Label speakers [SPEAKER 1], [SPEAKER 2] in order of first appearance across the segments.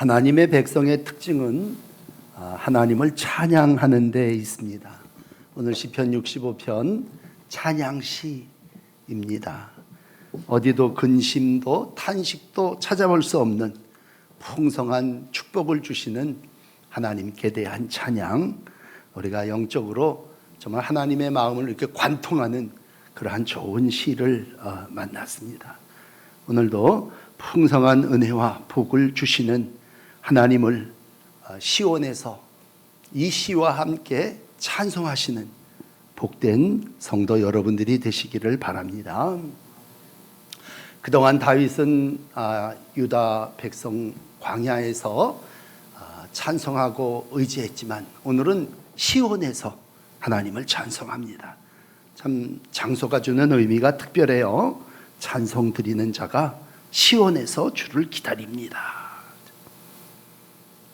[SPEAKER 1] 하나님의 백성의 특징은 하나님을 찬양하는 데 있습니다. 오늘 시편 65편 찬양시입니다. 어디도 근심도 탄식도 찾아볼 수 없는 풍성한 축복을 주시는 하나님께 대한 찬양, 우리가 영적으로 정말 하나님의 마음을 이렇게 관통하는 그러한 좋은 시를 만났습니다. 오늘도 풍성한 은혜와 복을 주시는 하나님을 시온에서 이 시와 함께 찬송하시는 복된 성도 여러분들이 되시기를 바랍니다. 그동안 다윗은 유다 백성 광야에서 찬송하고 의지했지만 오늘은 시온에서 하나님을 찬송합니다. 참 장소가 주는 의미가 특별해요. 찬송 드리는 자가 시온에서 주를 기다립니다.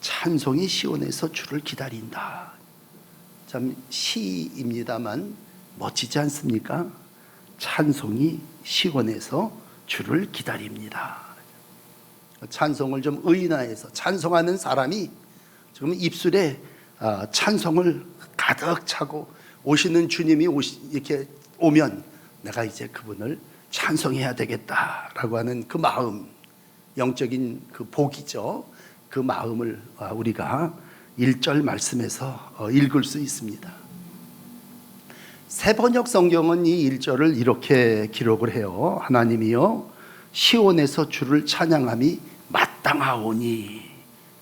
[SPEAKER 1] 찬송이 시온에서 주를 기다린다. 참 시입니다만 멋지지 않습니까? 찬송이 시온에서 주를 기다립니다. 찬송을 좀 의인화해서 찬송하는 사람이 지금 입술에 찬송을 가득 차고 오시는 주님이 이렇게 오면 내가 이제 그분을 찬송해야 되겠다라고 하는 그 마음, 영적인 그 복이죠. 그 마음을 우리가 1절 말씀에서 읽을 수 있습니다. 새번역 성경은 이 1절을 이렇게 기록을 해요. 하나님이여 시온에서 주를 찬양함이 마땅하오니,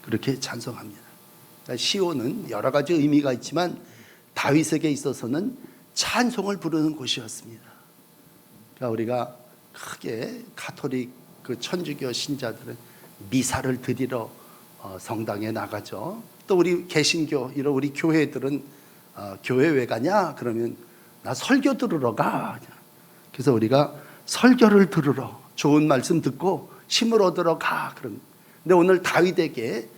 [SPEAKER 1] 그렇게 찬송합니다. 시온은 여러 가지 의미가 있지만 다윗에게 있어서는 찬송을 부르는 곳이었습니다. 그러니까 우리가 크게 가톨릭 그 천주교 신자들은 미사를 드리러 성당에 나가죠. 또 우리 개신교 이런 우리 교회들은 교회 왜 가냐? 그러면 나 설교 들으러 가. 그래서 우리가 설교를 들으러 좋은 말씀 듣고 힘을 얻으러 가. 근데 오늘 다윗에게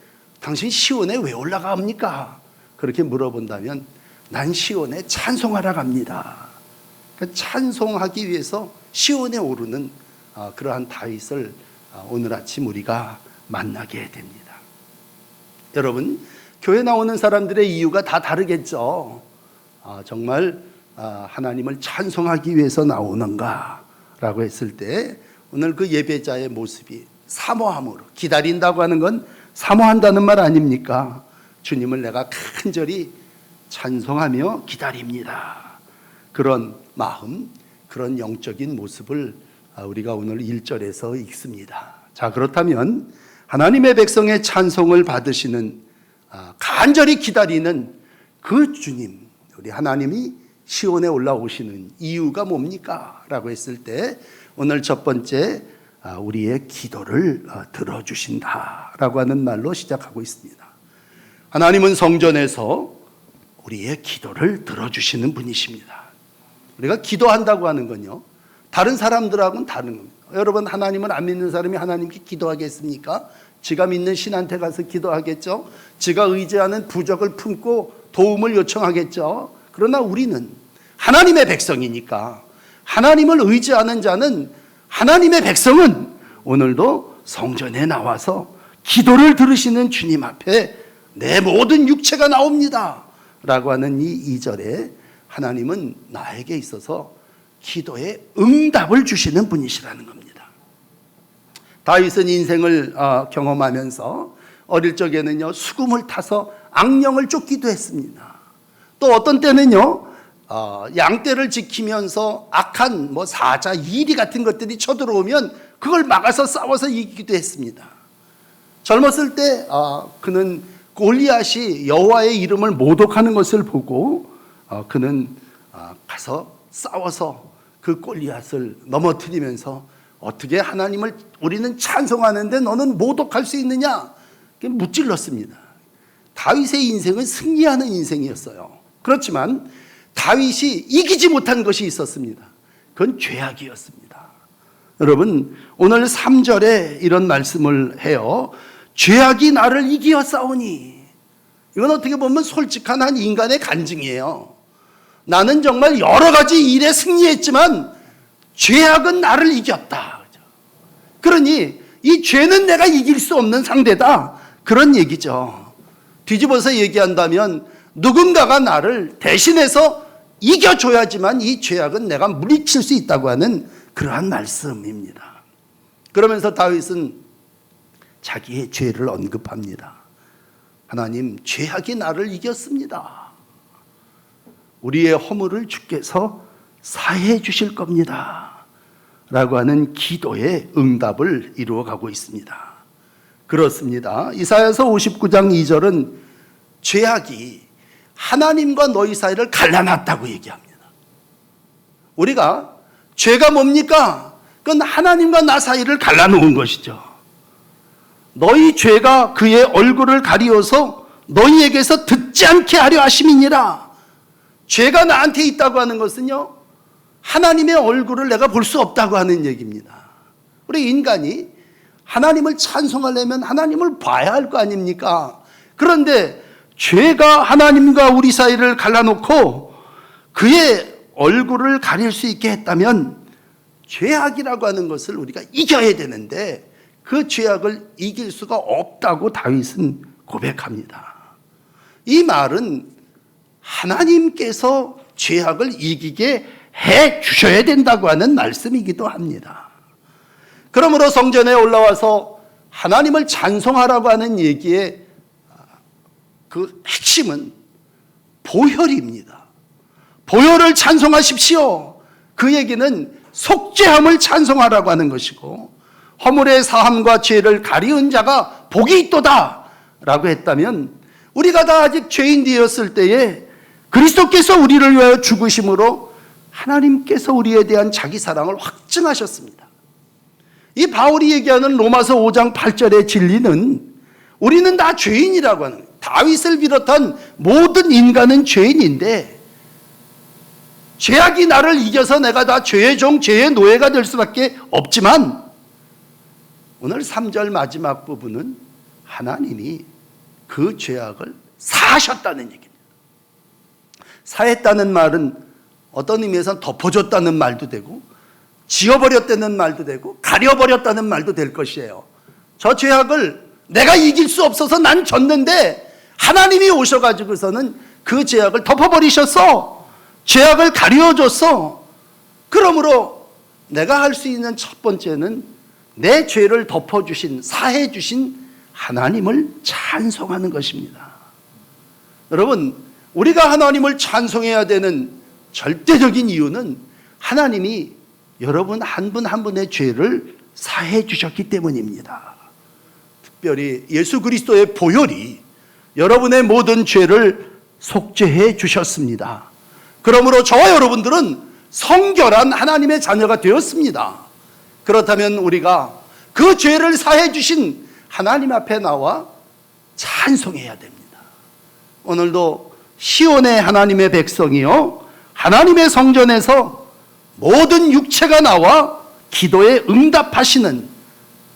[SPEAKER 1] 당신 시온에 왜 올라갑니까? 그렇게 물어본다면 난 시온에 찬송하러 갑니다. 그러니까 찬송하기 위해서 시온에 오르는 그러한 다윗을 오늘 아침 우리가 만나게 됩니다. 여러분, 교회 나오는 사람들의 이유가 다 다르겠죠. 정말 하나님을 찬송하기 위해서 나오는가 라고 했을 때 오늘 그 예배자의 모습이 사모함으로, 기다린다고 하는 건 사모한다는 말 아닙니까? 주님을 내가 간절히 찬송하며 기다립니다. 그런 마음, 그런 영적인 모습을 우리가 오늘 1절에서 읽습니다. 자, 그렇다면 하나님의 백성의 찬송을 받으시는, 간절히 기다리는 그 주님, 우리 하나님이 시온에 올라오시는 이유가 뭡니까? 라고 했을 때 오늘 첫 번째, 우리의 기도를 들어주신다 라고 하는 말로 시작하고 있습니다. 하나님은 성전에서 우리의 기도를 들어주시는 분이십니다. 우리가 기도한다고 하는 건요, 다른 사람들하고는 다른 겁니다. 여러분, 하나님을 안 믿는 사람이 하나님께 기도하겠습니까? 지가 믿는 신한테 가서 기도하겠죠? 지가 의지하는 부적을 품고 도움을 요청하겠죠? 그러나 우리는 하나님의 백성이니까, 하나님을 의지하는 자는, 하나님의 백성은 오늘도 성전에 나와서 기도를 들으시는 주님 앞에 내 모든 육체가 나옵니다 라고 하는 이 2절에 하나님은 나에게 있어서 기도에 응답을 주시는 분이시라는 겁니다. 다윗은 인생을 경험하면서 어릴 적에는요, 수금을 타서 악령을 쫓기도 했습니다. 또 어떤 때는요, 양떼를 지키면서 악한 사자, 이리 같은 것들이 쳐들어오면 그걸 막아서 싸워서 이기기도 했습니다. 젊었을 때 그는 골리앗이 여호와의 이름을 모독하는 것을 보고 그는 가서 싸워서 그 골리앗을 넘어뜨리면서 어떻게 하나님을 우리는 찬송하는데 너는 모독할 수 있느냐? 무찔렀습니다. 다윗의 인생은 승리하는 인생이었어요. 그렇지만 다윗이 이기지 못한 것이 있었습니다. 그건 죄악이었습니다. 여러분, 오늘 3절에 이런 말씀을 해요. 죄악이 나를 이기어 싸우니. 이건 어떻게 보면 솔직한 한 인간의 간증이에요. 나는 정말 여러 가지 일에 승리했지만 죄악은 나를 이겼다. 그러니 이 죄는 내가 이길 수 없는 상대다. 그런 얘기죠. 뒤집어서 얘기한다면 누군가가 나를 대신해서 이겨줘야지만 이 죄악은 내가 물리칠 수 있다고 하는 그러한 말씀입니다. 그러면서 다윗은 자기의 죄를 언급합니다. 하나님, 죄악이 나를 이겼습니다. 우리의 허물을 주께서 사해 주실 겁니다. 라고 하는 기도의 응답을 이루어가고 있습니다. 그렇습니다. 이사야서 59장 2절은 죄악이 하나님과 너희 사이를 갈라놨다고 얘기합니다. 우리가 죄가 뭡니까? 그건 하나님과 나 사이를 갈라놓은 것이죠. 너희 죄가 그의 얼굴을 가리어서 너희에게서 듣지 않게 하려 하심이니라. 죄가 나한테 있다고 하는 것은요, 하나님의 얼굴을 내가 볼 수 없다고 하는 얘기입니다. 우리 인간이 하나님을 찬송하려면 하나님을 봐야 할 거 아닙니까? 그런데 죄가 하나님과 우리 사이를 갈라놓고 그의 얼굴을 가릴 수 있게 했다면 죄악이라고 하는 것을 우리가 이겨야 되는데 그 죄악을 이길 수가 없다고 다윗은 고백합니다. 이 말은 하나님께서 죄악을 이기게 해 주셔야 된다고 하는 말씀이기도 합니다. 그러므로 성전에 올라와서 하나님을 찬송하라고 하는 얘기의 그 핵심은 보혈입니다. 보혈을 찬송하십시오. 그 얘기는 속죄함을 찬송하라고 하는 것이고, 허물의 사함과 죄를 가리운 자가 복이 있도다 라고 했다면, 우리가 다 아직 죄인 되었을 때에 그리스도께서 우리를 위하여 죽으심으로 하나님께서 우리에 대한 자기 사랑을 확증하셨습니다. 이 바울이 얘기하는 로마서 5장 8절의 진리는 우리는 다 죄인이라고 하는 거예요. 다윗을 비롯한 모든 인간은 죄인인데 죄악이 나를 이겨서 내가 다 죄의 종, 죄의 노예가 될 수밖에 없지만, 오늘 3절 마지막 부분은 하나님이 그 죄악을 사하셨다는 얘기입니다. 사했다는 말은 어떤 의미에서는 덮어줬다는 말도 되고, 지워버렸다는 말도 되고, 가려버렸다는 말도 될 것이에요. 저 죄악을 내가 이길 수 없어서 난 졌는데 하나님이 오셔가지고서는 그 죄악을 덮어버리셨어. 죄악을 가려줬어. 그러므로 내가 할 수 있는 첫 번째는 내 죄를 덮어주신, 사해주신 하나님을 찬송하는 것입니다. 여러분, 우리가 하나님을 찬송해야 되는 절대적인 이유는 하나님이 여러분 한 분 한 분의 죄를 사해 주셨기 때문입니다. 특별히 예수 그리스도의 보혈이 여러분의 모든 죄를 속죄해 주셨습니다. 그러므로 저와 여러분들은 성결한 하나님의 자녀가 되었습니다. 그렇다면 우리가 그 죄를 사해 주신 하나님 앞에 나와 찬송해야 됩니다. 오늘도 시온의 하나님의 백성이요, 하나님의 성전에서 모든 육체가 나와 기도에 응답하시는,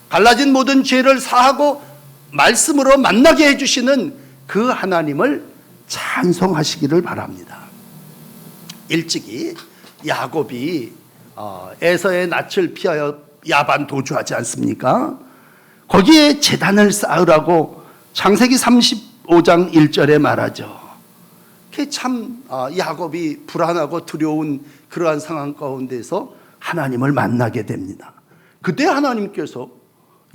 [SPEAKER 1] 갈라진 모든 죄를 사하고 말씀으로 만나게 해주시는 그 하나님을 찬송하시기를 바랍니다. 일찍이 야곱이 에서의 낯을 피하여 야반 도주하지 않습니까? 거기에 제단을 쌓으라고 창세기 35장 1절에 말하죠. 참 야곱이 불안하고 두려운 그러한 상황 가운데서 하나님을 만나게 됩니다. 그때 하나님께서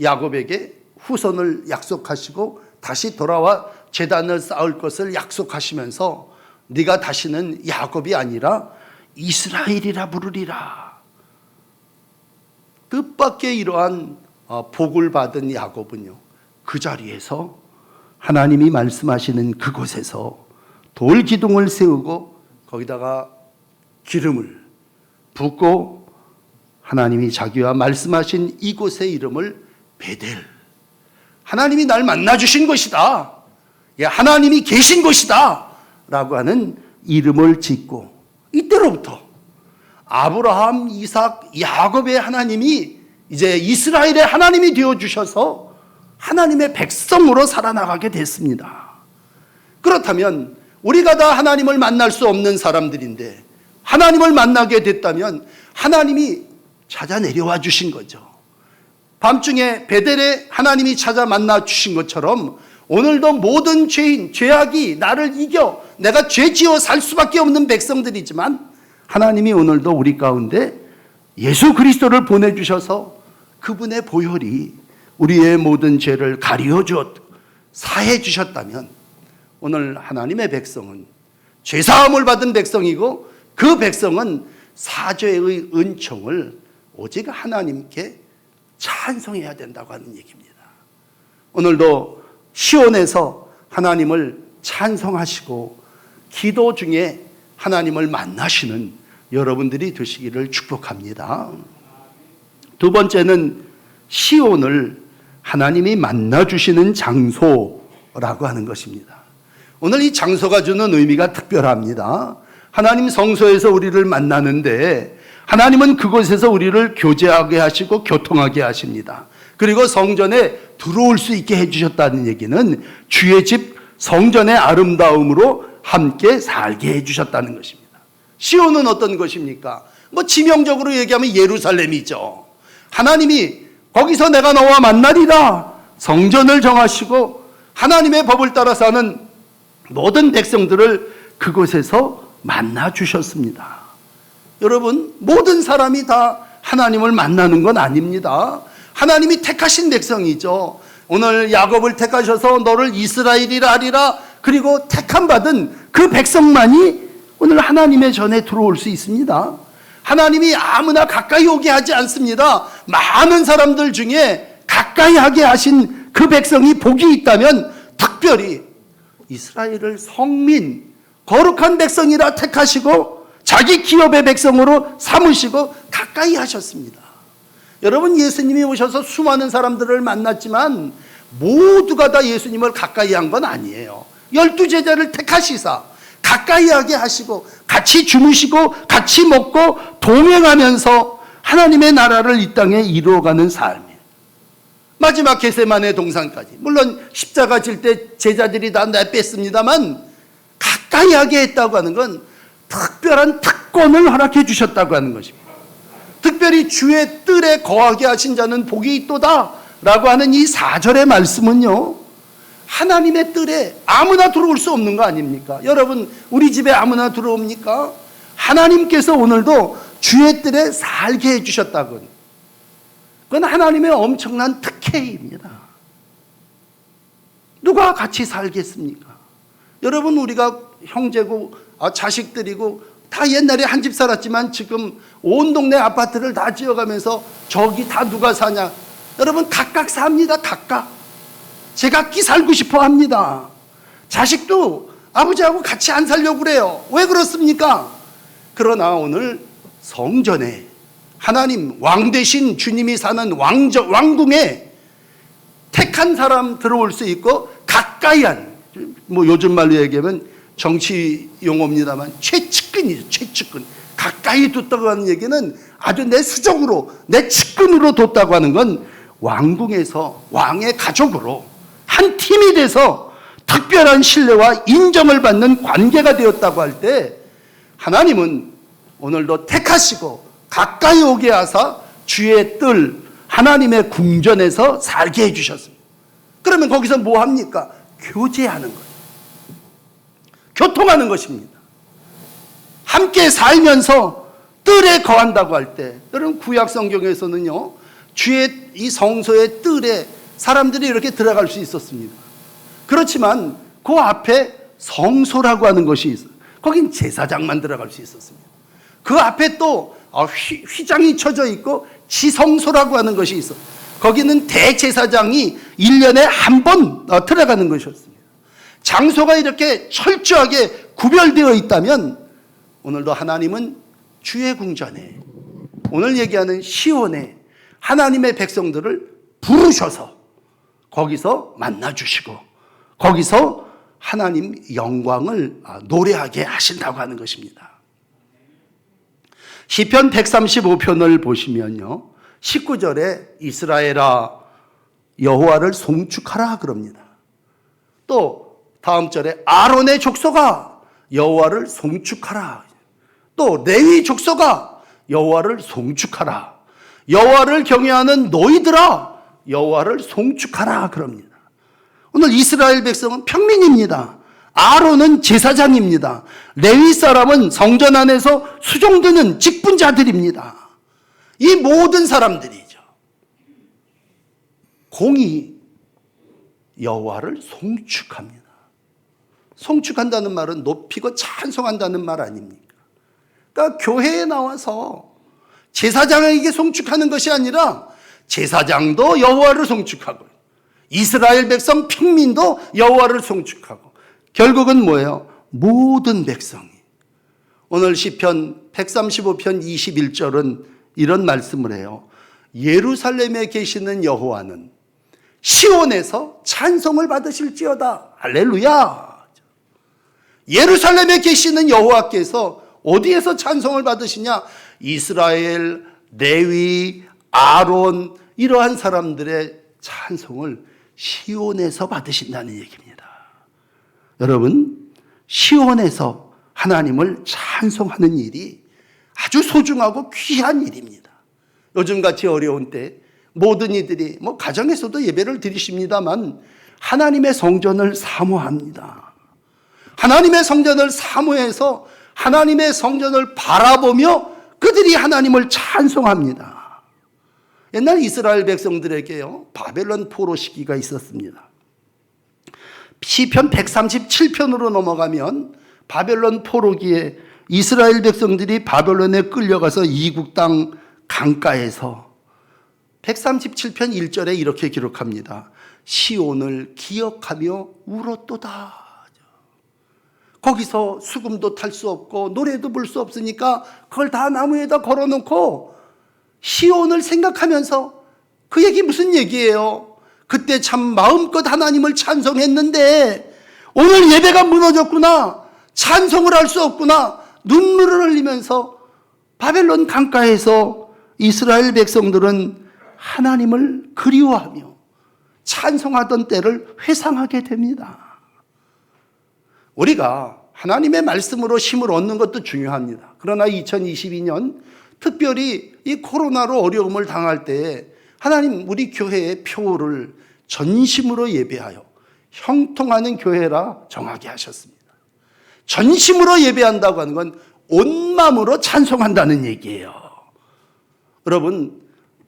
[SPEAKER 1] 야곱에게 후손을 약속하시고 다시 돌아와 제단을 쌓을 것을 약속하시면서 네가 다시는 야곱이 아니라 이스라엘이라 부르리라. 뜻밖의 이러한 복을 받은 야곱은요, 그 자리에서 하나님이 말씀하시는 그곳에서 돌 기둥을 세우고 거기다가 기름을 붓고 하나님이 자기와 말씀하신 이곳의 이름을 베델, 하나님이 날 만나주신 것이다, 하나님이 계신 것이다 라고 하는 이름을 짓고, 이때로부터 아브라함, 이삭, 야곱의 하나님이 이제 이스라엘의 하나님이 되어주셔서 하나님의 백성으로 살아나가게 됐습니다. 그렇다면 우리가 다 하나님을 만날 수 없는 사람들인데 하나님을 만나게 됐다면 하나님이 찾아 내려와 주신 거죠. 밤중에 베델에 하나님이 찾아 만나 주신 것처럼 오늘도 모든 죄인, 죄악이 나를 이겨 내가 죄지어 살 수밖에 없는 백성들이지만 하나님이 오늘도 우리 가운데 예수 그리스도를 보내주셔서 그분의 보혈이 우리의 모든 죄를 가리워 주었고 사해 주셨다면 오늘 하나님의 백성은 죄사함을 받은 백성이고 그 백성은 사죄의 은총을 오직 하나님께 찬송해야 된다고 하는 얘기입니다. 오늘도 시온에서 하나님을 찬송하시고 기도 중에 하나님을 만나시는 여러분들이 되시기를 축복합니다. 두 번째는 시온을 하나님이 만나주시는 장소라고 하는 것입니다. 오늘 이 장소가 주는 의미가 특별합니다. 하나님 성소에서 우리를 만나는데 하나님은 그곳에서 우리를 교제하게 하시고 교통하게 하십니다. 그리고 성전에 들어올 수 있게 해주셨다는 얘기는 주의 집 성전의 아름다움으로 함께 살게 해주셨다는 것입니다. 시온은 어떤 것입니까? 지명적으로 얘기하면 예루살렘이죠. 하나님이 거기서 내가 너와 만나리라 성전을 정하시고 하나님의 법을 따라 사는 모든 백성들을 그곳에서 만나 주셨습니다. 여러분, 모든 사람이 다 하나님을 만나는 건 아닙니다. 하나님이 택하신 백성이죠. 오늘 야곱을 택하셔서 너를 이스라엘이라 하리라. 그리고 택함 받은 그 백성만이 오늘 하나님의 전에 들어올 수 있습니다. 하나님이 아무나 가까이 오게 하지 않습니다. 많은 사람들 중에 가까이 하게 하신 그 백성이 복이 있다면 특별히 이스라엘을 성민, 거룩한 백성이라 택하시고 자기 기업의 백성으로 삼으시고 가까이 하셨습니다. 여러분, 예수님이 오셔서 수많은 사람들을 만났지만 모두가 다 예수님을 가까이 한 건 아니에요. 12제자를 택하시사 가까이 하게 하시고 같이 주무시고 같이 먹고 동행하면서 하나님의 나라를 이 땅에 이루어가는 삶이에요. 마지막 겟세마네 동산까지, 물론 십자가 질 때 제자들이 다 내뺐습니다만 가까이 하게 했다고 하는 건 특별한 특권을 허락해 주셨다고 하는 것입니다. 특별히 주의 뜰에 거하게 하신 자는 복이 있도다 라고 하는 이 4절의 말씀은요, 하나님의 뜰에 아무나 들어올 수 없는 거 아닙니까? 여러분, 우리 집에 아무나 들어옵니까? 하나님께서 오늘도 주의 뜰에 살게 해주셨다고. 그건 하나님의 엄청난 특혜입니다. 누가 같이 살겠습니까? 여러분, 우리가 형제고 자식들이고 다 옛날에 한 집 살았지만 지금 온 동네 아파트를 다 지어가면서 저기 다 누가 사냐? 여러분, 각각 삽니다. 각각. 제각기 살고 싶어 합니다. 자식도 아버지하고 같이 안 살려고 그래요. 왜 그렇습니까? 그러나 오늘 성전에 하나님 왕 대신 주님이 사는 왕궁에 택한 사람 들어올 수 있고 가까이 한, 요즘 말로 얘기하면 정치 용어입니다만 최측근이죠. 최측근. 가까이 뒀다고 하는 얘기는 아주 내 수적으로 내 측근으로 뒀다고 하는 건 왕궁에서 왕의 가족으로 한 팀이 돼서 특별한 신뢰와 인정을 받는 관계가 되었다고 할 때 하나님은 오늘도 택하시고 가까이 오게 하사 주의 뜰 하나님의 궁전에서 살게 해주셨습니다. 그러면 거기서 뭐 합니까? 교제하는 거예요. 교통하는 것입니다. 함께 살면서 뜰에 거한다고 할 때, 여러분 구약 성경에서는요, 주의 이 성소의 뜰에 사람들이 이렇게 들어갈 수 있었습니다. 그렇지만 그 앞에 성소라고 하는 것이 있어요. 거긴 제사장만 들어갈 수 있었습니다. 그 앞에 또 휘장이 쳐져 있고 지성소라고 하는 것이 있어. 거기는 대제사장이 1년에 한 번 들어가는 것이었습니다. 장소가 이렇게 철저하게 구별되어 있다면 오늘도 하나님은 주의 궁전에, 오늘 얘기하는 시온에 하나님의 백성들을 부르셔서 거기서 만나주시고 거기서 하나님 영광을 노래하게 하신다고 하는 것입니다. 시편 135편을 보시면요, 19절에 이스라엘아 여호와를 송축하라 그럽니다. 또 다음 절에 아론의 족속아 여호와를 송축하라. 또 레위 족속아 여호와를 송축하라. 여호와를 경외하는 너희들아 여호와를 송축하라 그럽니다. 오늘 이스라엘 백성은 평민입니다. 아론은 제사장입니다. 레위 사람은 성전 안에서 수종드는 직분자들입니다. 이 모든 사람들이죠. 공이 여호와를 송축합니다. 송축한다는 말은 높이고 찬송한다는 말 아닙니까? 그러니까 교회에 나와서 제사장에게 송축하는 것이 아니라 제사장도 여호와를 송축하고 이스라엘 백성 평민도 여호와를 송축하고 결국은 뭐예요? 모든 백성이. 오늘 시편 135편 21절은 이런 말씀을 해요. 예루살렘에 계시는 여호와는 시온에서 찬송을 받으실지어다. 할렐루야. 예루살렘에 계시는 여호와께서 어디에서 찬송을 받으시냐? 이스라엘, 레위, 아론 이러한 사람들의 찬송을 시온에서 받으신다는 얘기입니다. 여러분, 시온에서 하나님을 찬송하는 일이 아주 소중하고 귀한 일입니다. 요즘같이 어려운 때 모든 이들이 가정에서도 예배를 드리십니다만 하나님의 성전을 사모합니다. 하나님의 성전을 사모해서 하나님의 성전을 바라보며 그들이 하나님을 찬송합니다. 옛날 이스라엘 백성들에게요, 바벨론 포로 시기가 있었습니다. 시편 137편으로 넘어가면 바벨론 포로기에 이스라엘 백성들이 바벨론에 끌려가서 이국 땅 강가에서 137편 1절에 이렇게 기록합니다. 시온을 기억하며 울었도다. 거기서 수금도 탈 수 없고 노래도 부를 수 없으니까 그걸 다 나무에다 걸어놓고 시온을 생각하면서 그 얘기 무슨 얘기예요? 그때 참 마음껏 하나님을 찬송했는데 오늘 예배가 무너졌구나. 찬송을 할 수 없구나. 눈물을 흘리면서 바벨론 강가에서 이스라엘 백성들은 하나님을 그리워하며 찬송하던 때를 회상하게 됩니다. 우리가 하나님의 말씀으로 힘을 얻는 것도 중요합니다. 그러나 2022년 특별히 이 코로나로 어려움을 당할 때에 하나님 우리 교회의 표를 전심으로 예배하여 형통하는 교회라 정하게 하셨습니다. 전심으로 예배한다고 하는 건 온 마음으로 찬송한다는 얘기예요. 여러분,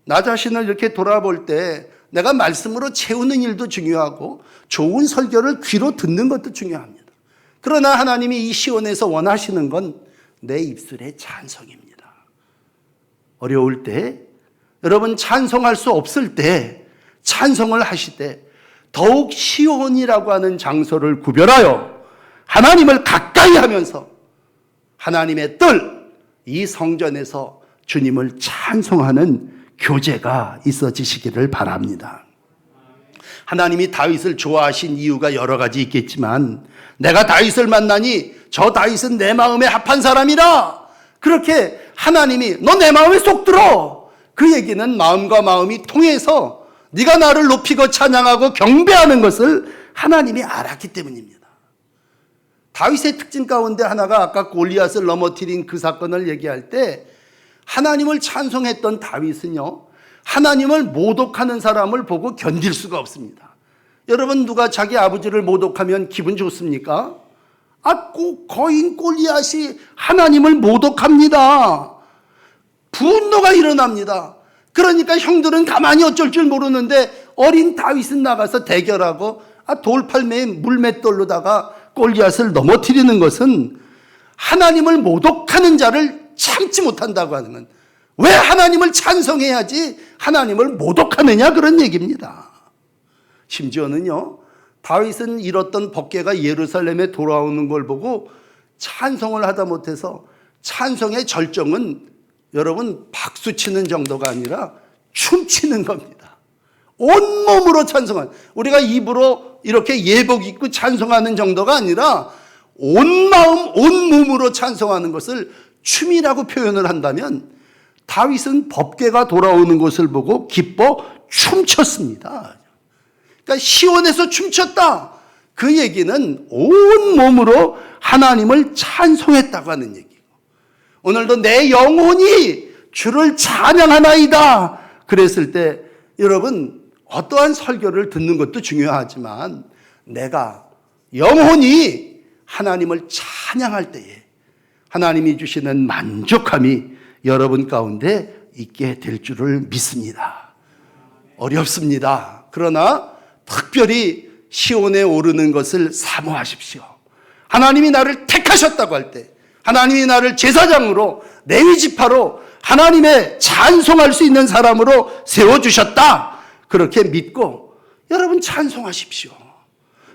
[SPEAKER 1] 나 자신을 이렇게 돌아볼 때 내가 말씀으로 채우는 일도 중요하고 좋은 설교를 귀로 듣는 것도 중요합니다. 그러나 하나님이 이 시온에서 원하시는 건 내 입술의 찬송입니다. 어려울 때, 여러분 찬송할 수 없을 때 찬송을 하시되 더욱 시온이라고 하는 장소를 구별하여 하나님을 가까이 하면서 하나님의 뜰, 이 성전에서 주님을 찬송하는 교제가 있어지시기를 바랍니다. 하나님이 다윗을 좋아하신 이유가 여러 가지 있겠지만 내가 다윗을 만나니 저 다윗은 내 마음에 합한 사람이라. 그렇게 하나님이 너 내 마음에 쏙 들어. 그 얘기는 마음과 마음이 통해서 네가 나를 높이고 찬양하고 경배하는 것을 하나님이 알았기 때문입니다. 다윗의 특징 가운데 하나가 아까 골리앗을 넘어뜨린 그 사건을 얘기할 때 하나님을 찬송했던 다윗은요, 하나님을 모독하는 사람을 보고 견딜 수가 없습니다. 여러분, 누가 자기 아버지를 모독하면 기분 좋습니까? 꼭 거인 골리앗이 하나님을 모독합니다. 분노가 일어납니다. 그러니까 형들은 가만히 어쩔 줄 모르는데 어린 다윗은 나가서 대결하고 돌팔매에 물맷돌로다가 골리앗을 넘어뜨리는 것은 하나님을 모독하는 자를 참지 못한다고 하는 건 왜 하나님을 찬송해야지 하나님을 모독하느냐 그런 얘기입니다. 심지어는요, 다윗은 잃었던 법궤가 예루살렘에 돌아오는 걸 보고 찬송을 하다 못해서 찬송의 절정은 여러분 박수치는 정도가 아니라 춤추는 겁니다. 온몸으로 찬송하는, 우리가 입으로 이렇게 예복 입고 찬송하는 정도가 아니라 온 마음 온 몸으로 찬송하는 것을 춤이라고 표현을 한다면 다윗은 법궤가 돌아오는 것을 보고 기뻐 춤췄습니다. 그러니까 시온에서 춤췄다. 그 얘기는 온 몸으로 하나님을 찬송했다고 하는 얘기고, 오늘도 내 영혼이 주를 찬양하나이다. 그랬을 때 여러분 어떠한 설교를 듣는 것도 중요하지만 내가 영혼이 하나님을 찬양할 때에 하나님이 주시는 만족함이 여러분 가운데 있게 될 줄을 믿습니다. 어렵습니다. 그러나 특별히 시온에 오르는 것을 사모하십시오. 하나님이 나를 택하셨다고 할 때, 하나님이 나를 제사장으로, 레위 지파로 하나님의 찬송할 수 있는 사람으로 세워주셨다. 그렇게 믿고 여러분 찬송하십시오.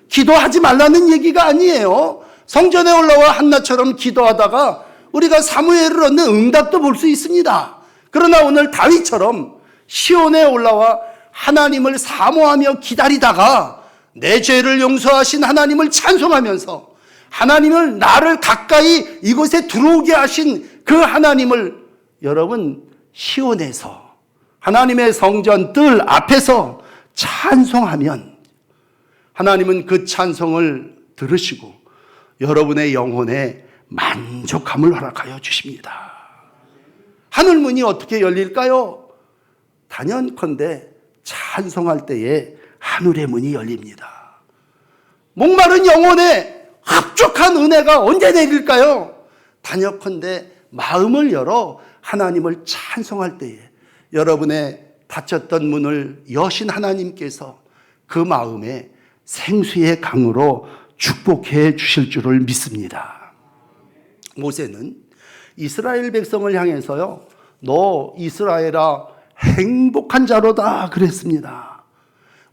[SPEAKER 1] 기도하지 말라는 얘기가 아니에요. 성전에 올라와 한나처럼 기도하다가 우리가 사무엘을 얻는 응답도 볼 수 있습니다. 그러나 오늘 다윗처럼 시온에 올라와 하나님을 사모하며 기다리다가 내 죄를 용서하신 하나님을 찬송하면서 하나님을 나를 가까이 이곳에 들어오게 하신 그 하나님을 여러분 시온에서 하나님의 성전 뜰 앞에서 찬송하면 하나님은 그 찬송을 들으시고 여러분의 영혼에 만족함을 허락하여 주십니다. 하늘문이 어떻게 열릴까요? 단연컨대 찬송할 때에 하늘의 문이 열립니다. 목마른 영혼에 흡족한 은혜가 언제 내릴까요? 단연컨대 마음을 열어 하나님을 찬송할 때에 여러분의 닫혔던 문을 여신 하나님께서 그 마음에 생수의 강으로 축복해 주실 줄을 믿습니다. 모세는 이스라엘 백성을 향해서요, 너 이스라엘아 행복한 자로다 그랬습니다.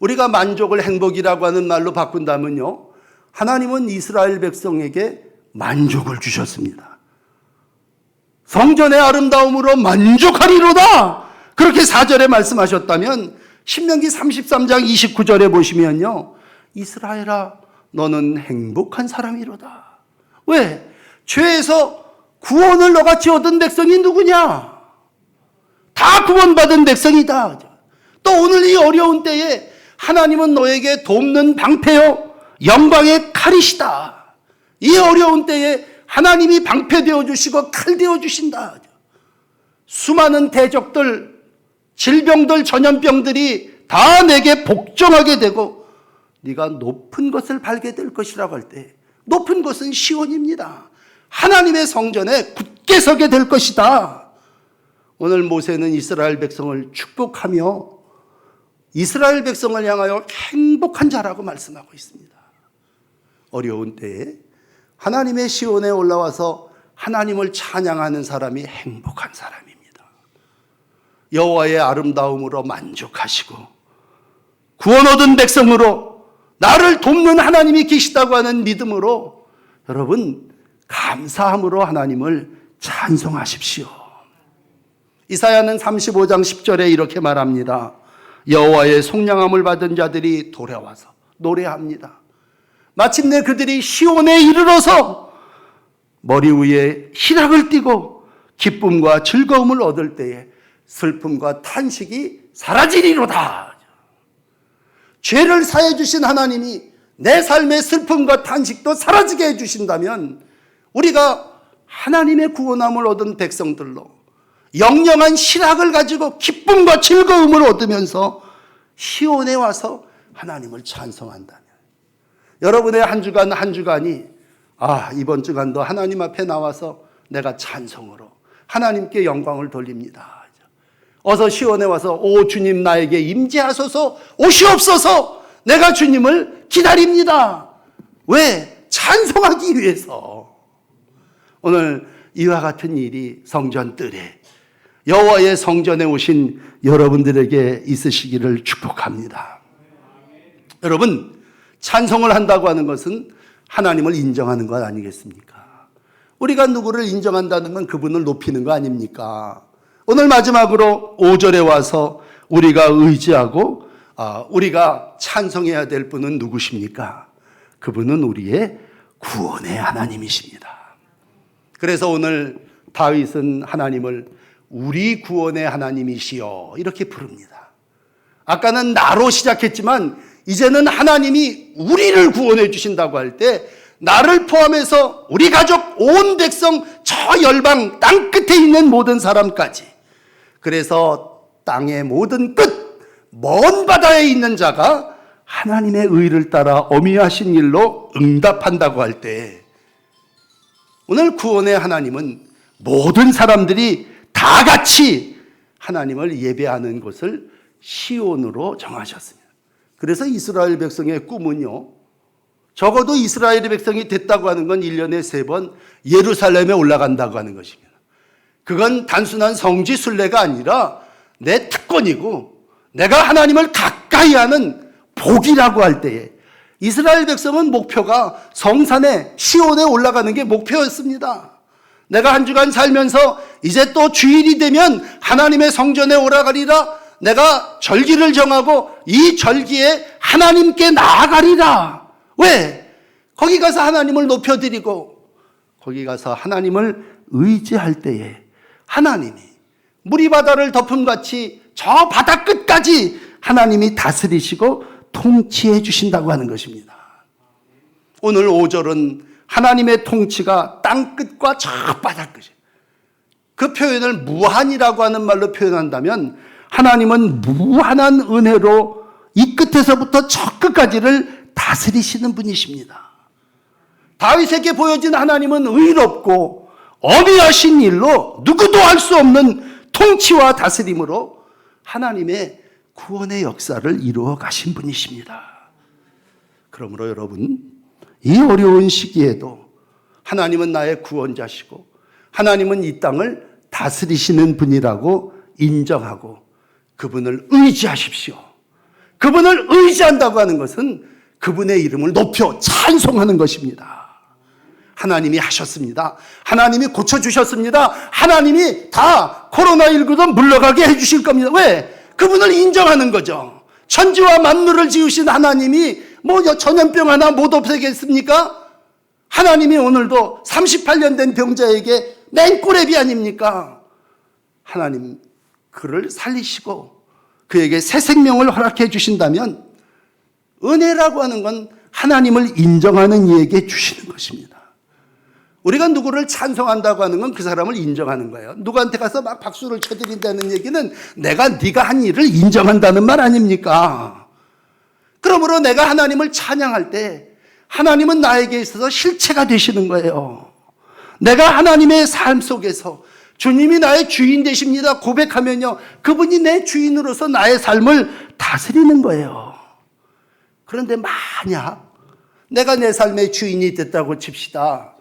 [SPEAKER 1] 우리가 만족을 행복이라고 하는 말로 바꾼다면요, 하나님은 이스라엘 백성에게 만족을 주셨습니다. 성전의 아름다움으로 만족하리로다 그렇게 4절에 말씀하셨다면 신명기 33장 29절에 보시면요, 이스라엘아 너는 행복한 사람이로다. 왜? 죄에서 구원을 너같이 얻은 백성이 누구냐? 다 구원받은 백성이다. 또 오늘 이 어려운 때에 하나님은 너에게 돕는 방패요 영광의 칼이시다. 이 어려운 때에 하나님이 방패 되어주시고 칼 되어주신다. 수많은 대적들, 질병들, 전염병들이 다 내게 복종하게 되고 네가 높은 것을 밟게 될 것이라고 할 때 높은 것은 시온입니다. 하나님의 성전에 굳게 서게 될 것이다. 오늘 모세는 이스라엘 백성을 축복하며 이스라엘 백성을 향하여 행복한 자라고 말씀하고 있습니다. 어려운 때에 하나님의 시온에 올라와서 하나님을 찬양하는 사람이 행복한 사람입니다. 여호와의 아름다움으로 만족하시고 구원 얻은 백성으로 나를 돕는 하나님이 계시다고 하는 믿음으로 여러분 감사함으로 하나님을 찬송하십시오. 이사야는 35장 10절에 이렇게 말합니다. 여호와의 속량함을 받은 자들이 돌아와서 노래합니다. 마침내 그들이 시온에 이르러서 머리 위에 희락을 띠고 기쁨과 즐거움을 얻을 때에 슬픔과 탄식이 사라지리로다. 죄를 사해 주신 하나님이 내 삶의 슬픔과 탄식도 사라지게 해 주신다면 우리가 하나님의 구원함을 얻은 백성들로 영영한 희락을 가지고 기쁨과 즐거움을 얻으면서 시온에 와서 하나님을 찬송한다면 여러분의 한 주간 한 주간이 이번 주간도 하나님 앞에 나와서 내가 찬송으로 하나님께 영광을 돌립니다. 어서 시온에 와서 오 주님 나에게 임재하소서 오시옵소서 내가 주님을 기다립니다. 왜? 찬송하기 위해서. 오늘 이와 같은 일이 성전 뜰에 여호와의 성전에 오신 여러분들에게 있으시기를 축복합니다. 여러분 찬송을 한다고 하는 것은 하나님을 인정하는 것 아니겠습니까? 우리가 누구를 인정한다는 건 그분을 높이는 거 아닙니까? 오늘 마지막으로 5절에 와서 우리가 의지하고 우리가 찬송해야 될 분은 누구십니까? 그분은 우리의 구원의 하나님이십니다. 그래서 오늘 다윗은 하나님을 우리 구원의 하나님이시여 이렇게 부릅니다. 아까는 나로 시작했지만 이제는 하나님이 우리를 구원해 주신다고 할 때 나를 포함해서 우리 가족 온 백성 저 열방 땅끝에 있는 모든 사람까지 그래서 땅의 모든 끝, 먼 바다에 있는 자가 하나님의 의를 따라 어미하신 일로 응답한다고 할 때, 오늘 구원의 하나님은 모든 사람들이 다 같이 하나님을 예배하는 곳을 시온으로 정하셨습니다. 그래서 이스라엘 백성의 꿈은요, 적어도 이스라엘 백성이 됐다고 하는 건 1년에 3번 예루살렘에 올라간다고 하는 것입니다. 그건 단순한 성지 순례가 아니라 내 특권이고 내가 하나님을 가까이 하는 복이라고 할 때에, 이스라엘 백성은 목표가 성산에 시온에 올라가는 게 목표였습니다. 내가 한 주간 살면서 이제 또 주일이 되면 하나님의 성전에 올라가리라, 내가 절기를 정하고 이 절기에 하나님께 나아가리라. 왜? 거기 가서 하나님을 높여드리고 거기 가서 하나님을 의지할 때에 하나님이 물이 바다를 덮음같이 저 바다 끝까지 하나님이 다스리시고 통치해 주신다고 하는 것입니다. 오늘 5절은 하나님의 통치가 땅끝과 저 바다 끝이에요. 그 표현을 무한이라고 하는 말로 표현한다면 하나님은 무한한 은혜로 이 끝에서부터 저 끝까지를 다스리시는 분이십니다. 다윗에게 보여진 하나님은 의롭고 어미하신 일로 누구도 할 수 없는 통치와 다스림으로 하나님의 구원의 역사를 이루어 가신 분이십니다. 그러므로 여러분, 이 어려운 시기에도 하나님은 나의 구원자시고 하나님은 이 땅을 다스리시는 분이라고 인정하고 그분을 의지하십시오. 그분을 의지한다고 하는 것은 그분의 이름을 높여 찬송하는 것입니다. 하나님이 하셨습니다. 하나님이 고쳐주셨습니다. 하나님이 다 코로나19도 물러가게 해주실 겁니다. 왜? 그분을 인정하는 거죠. 천지와 만물을 지으신 하나님이 뭐 전염병 하나 못 없애겠습니까? 하나님이 오늘도 38년 된 병자에게 맨꼬레비 아닙니까? 하나님 그를 살리시고 그에게 새 생명을 허락해 주신다면 은혜라고 하는 건 하나님을 인정하는 이에게 주시는 것입니다. 우리가 누구를 찬송한다고 하는 건 그 사람을 인정하는 거예요. 누구한테 가서 막 박수를 쳐드린다는 얘기는 내가 네가 한 일을 인정한다는 말 아닙니까? 그러므로 내가 하나님을 찬양할 때 하나님은 나에게 있어서 실체가 되시는 거예요. 내가 하나님의 삶 속에서 주님이 나의 주인 되십니다 고백하면요, 그분이 내 주인으로서 나의 삶을 다스리는 거예요. 그런데 만약 내가 내 삶의 주인이 됐다고 칩시다.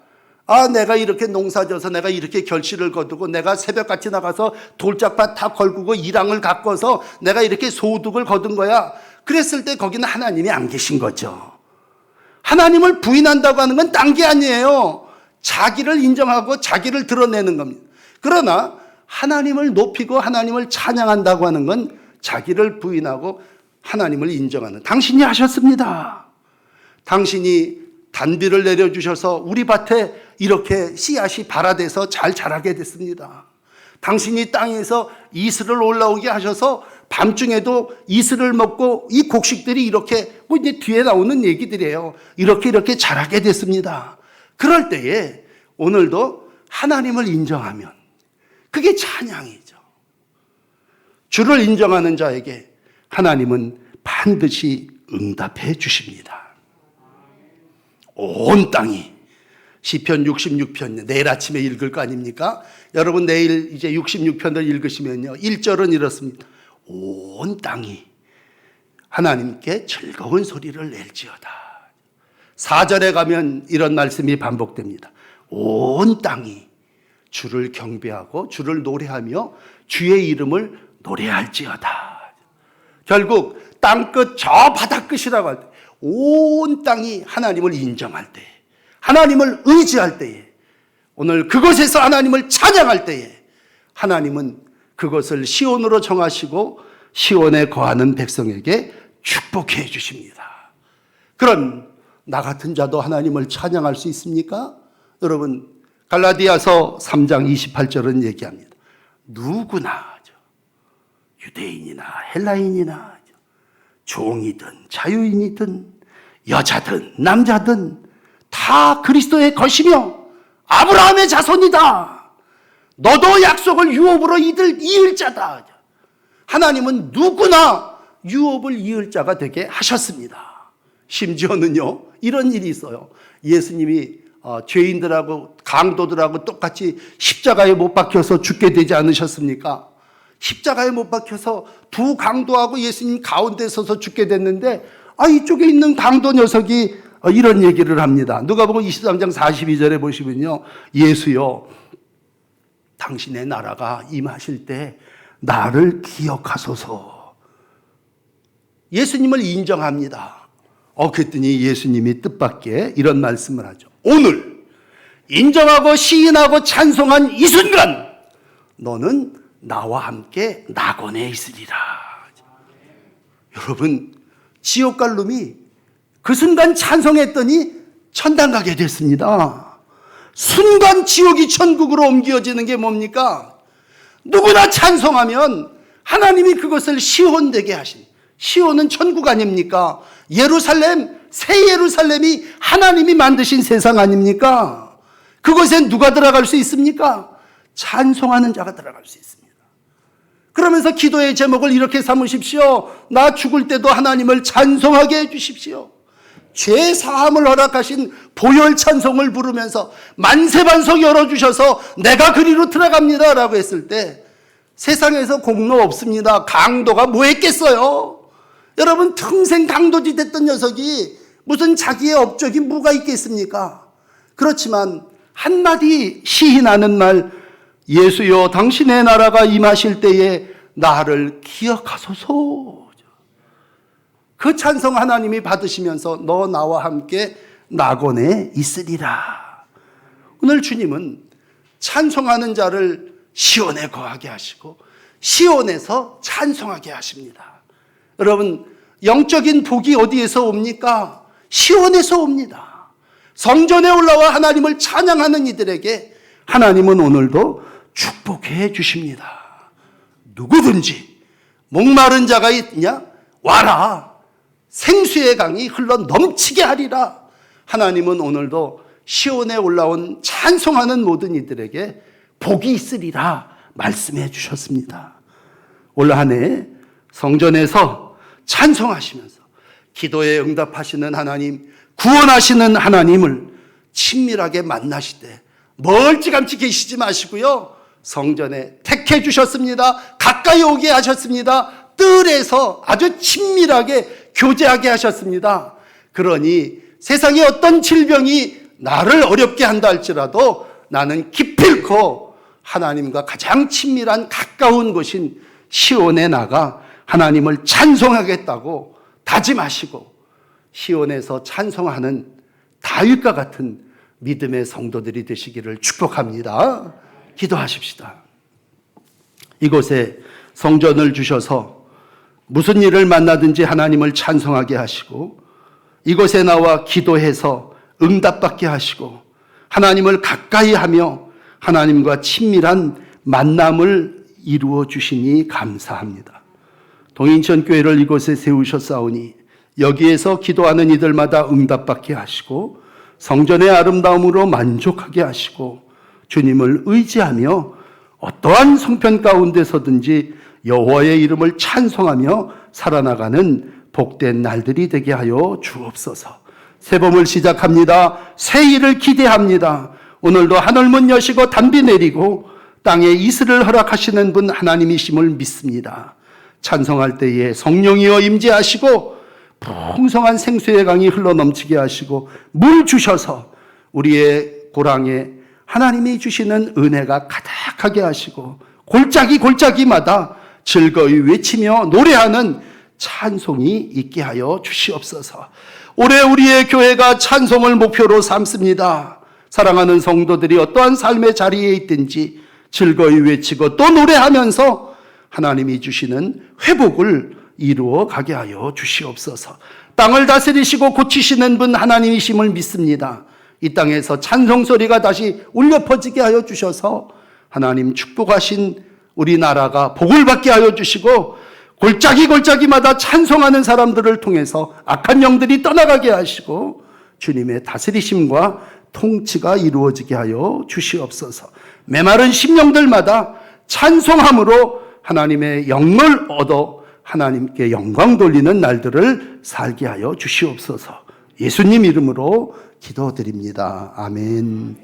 [SPEAKER 1] 내가 이렇게 농사져서 내가 이렇게 결실을 거두고 내가 새벽같이 나가서 돌짝밭 다 걸고 이랑을 가꿔서 내가 이렇게 소득을 거둔 거야. 그랬을 때 거기는 하나님이 안 계신 거죠. 하나님을 부인한다고 하는 건 딴 게 아니에요. 자기를 인정하고 자기를 드러내는 겁니다. 그러나 하나님을 높이고 하나님을 찬양한다고 하는 건 자기를 부인하고 하나님을 인정하는, 당신이 하셨습니다. 당신이 단비를 내려주셔서 우리 밭에 이렇게 씨앗이 발아돼서 잘 자라게 됐습니다. 당신이 땅에서 이슬을 올라오게 하셔서 밤중에도 이슬을 먹고 이 곡식들이 이렇게 뭐 이제 뒤에 나오는 얘기들이에요. 이렇게 자라게 됐습니다. 그럴 때에 오늘도 하나님을 인정하면 그게 찬양이죠. 주를 인정하는 자에게 하나님은 반드시 응답해 주십니다. 온 땅이, 시편 66편 내일 아침에 읽을 거 아닙니까? 여러분 내일 이제 66편을 읽으시면요 1절은 이렇습니다. 온 땅이 하나님께 즐거운 소리를 낼지어다. 4절에 가면 이런 말씀이 반복됩니다. 온 땅이 주를 경배하고 주를 노래하며 주의 이름을 노래할지어다. 결국 땅끝 저 바다끝이라고 할 때 온 땅이 하나님을 인정할 때, 하나님을 의지할 때에, 오늘 그곳에서 하나님을 찬양할 때에 하나님은 그것을 시온으로 정하시고 시온에 거하는 백성에게 축복해 주십니다. 그런 나 같은 자도 하나님을 찬양할 수 있습니까? 여러분 갈라디아서 3장 28절은 얘기합니다. 누구나 유대인이나 헬라인이나 종이든 자유인이든 여자든 남자든 다 그리스도의 것이며 아브라함의 자손이다. 너도 약속을 유업으로 이을 자다. 하나님은 누구나 유업을 이을 자가 되게 하셨습니다. 심지어는요, 이런 일이 있어요. 예수님이 죄인들하고 강도들하고 똑같이 십자가에 못 박혀서 죽게 되지 않으셨습니까? 십자가에 못 박혀서 두 강도하고 예수님 가운데 서서 죽게 됐는데, 이쪽에 있는 강도 녀석이 이런 얘기를 합니다. 누가복음 23장 42절에 보시면요, 예수여, 당신의 나라가 임하실 때 나를 기억하소서. 예수님을 인정합니다. 그랬더니 예수님이 뜻밖의 이런 말씀을 하죠. 오늘 인정하고 시인하고 찬송한 이 순간 너는 나와 함께 낙원에 있으리라. 여러분, 지옥 갈 놈이 그 순간 찬송했더니 천당 가게 됐습니다. 순간 지옥이 천국으로 옮겨지는 게 뭡니까? 누구나 찬송하면 하나님이 그것을 시온되게 하신, 시온은 천국 아닙니까? 예루살렘, 새 예루살렘이 하나님이 만드신 세상 아닙니까? 그곳에 누가 들어갈 수 있습니까? 찬송하는 자가 들어갈 수 있습니다. 그러면서 기도의 제목을 이렇게 삼으십시오. 나 죽을 때도 하나님을 찬송하게 해주십시오. 죄 사함을 허락하신 보혈 찬송을 부르면서 만세반석 열어주셔서 내가 그리로 들어갑니다 라고 했을 때 세상에서 공로 없습니다. 강도가 뭐 했겠어요? 여러분, 평생 강도지 됐던 녀석이 무슨 자기의 업적이 뭐가 있겠습니까? 그렇지만 한마디 시인하는 말, 예수여 당신의 나라가 임하실 때에 나를 기억하소서. 그 찬송 하나님이 받으시면서 너 나와 함께 낙원에 있으리라. 오늘 주님은 찬송하는 자를 시온에 거하게 하시고 시온에서 찬송하게 하십니다. 여러분, 영적인 복이 어디에서 옵니까? 시온에서 옵니다. 성전에 올라와 하나님을 찬양하는 이들에게 하나님은 오늘도 축복해 주십니다. 누구든지 목마른 자가 있냐? 와라. 생수의 강이 흘러 넘치게 하리라. 하나님은 오늘도 시온에 올라온 찬송하는 모든 이들에게 복이 있으리라 말씀해 주셨습니다. 올 한 해 성전에서 찬송하시면서 기도에 응답하시는 하나님, 구원하시는 하나님을 친밀하게 만나실 때 멀찌감치 계시지 마시고요, 성전에 택해 주셨습니다. 가까이 오게 하셨습니다. 뜰에서 아주 친밀하게 교제하게 하셨습니다. 그러니 세상에 어떤 질병이 나를 어렵게 한다 할지라도 나는 기필코 하나님과 가장 친밀한 가까운 곳인 시온에 나가 하나님을 찬송하겠다고 다짐하시고 시온에서 찬송하는 다윗과 같은 믿음의 성도들이 되시기를 축복합니다. 기도하십시다. 이곳에 성전을 주셔서 무슨 일을 만나든지 하나님을 찬송하게 하시고 이곳에 나와 기도해서 응답받게 하시고 하나님을 가까이 하며 하나님과 친밀한 만남을 이루어 주시니 감사합니다. 동인천교회를 이곳에 세우셨사오니 여기에서 기도하는 이들마다 응답받게 하시고 성전의 아름다움으로 만족하게 하시고 주님을 의지하며 어떠한 성편 가운데서든지 여호와의 이름을 찬송하며 살아나가는 복된 날들이 되게 하여 주옵소서. 새봄을 시작합니다. 새 일을 기대합니다. 오늘도 하늘문 여시고 단비 내리고 땅에 이슬을 허락하시는 분 하나님이심을 믿습니다. 찬송할 때에 성령이여 임재하시고 풍성한 생수의 강이 흘러넘치게 하시고 물 주셔서 우리의 고랑에 하나님이 주시는 은혜가 가득하게 하시고 골짜기마다 즐거이 외치며 노래하는 찬송이 있게 하여 주시옵소서. 올해 우리의 교회가 찬송을 목표로 삼습니다. 사랑하는 성도들이 어떠한 삶의 자리에 있든지 즐거이 외치고 또 노래하면서 하나님이 주시는 회복을 이루어 가게 하여 주시옵소서. 땅을 다스리시고 고치시는 분 하나님이심을 믿습니다. 이 땅에서 찬송 소리가 다시 울려 퍼지게 하여 주셔서 하나님 축복하신 우리나라가 복을 받게 하여 주시고 골짜기마다 찬송하는 사람들을 통해서 악한 영들이 떠나가게 하시고 주님의 다스리심과 통치가 이루어지게 하여 주시옵소서. 메마른 심령들마다 찬송함으로 하나님의 영을 얻어 하나님께 영광 돌리는 날들을 살게 하여 주시옵소서. 예수님 이름으로 기도드립니다. 아멘.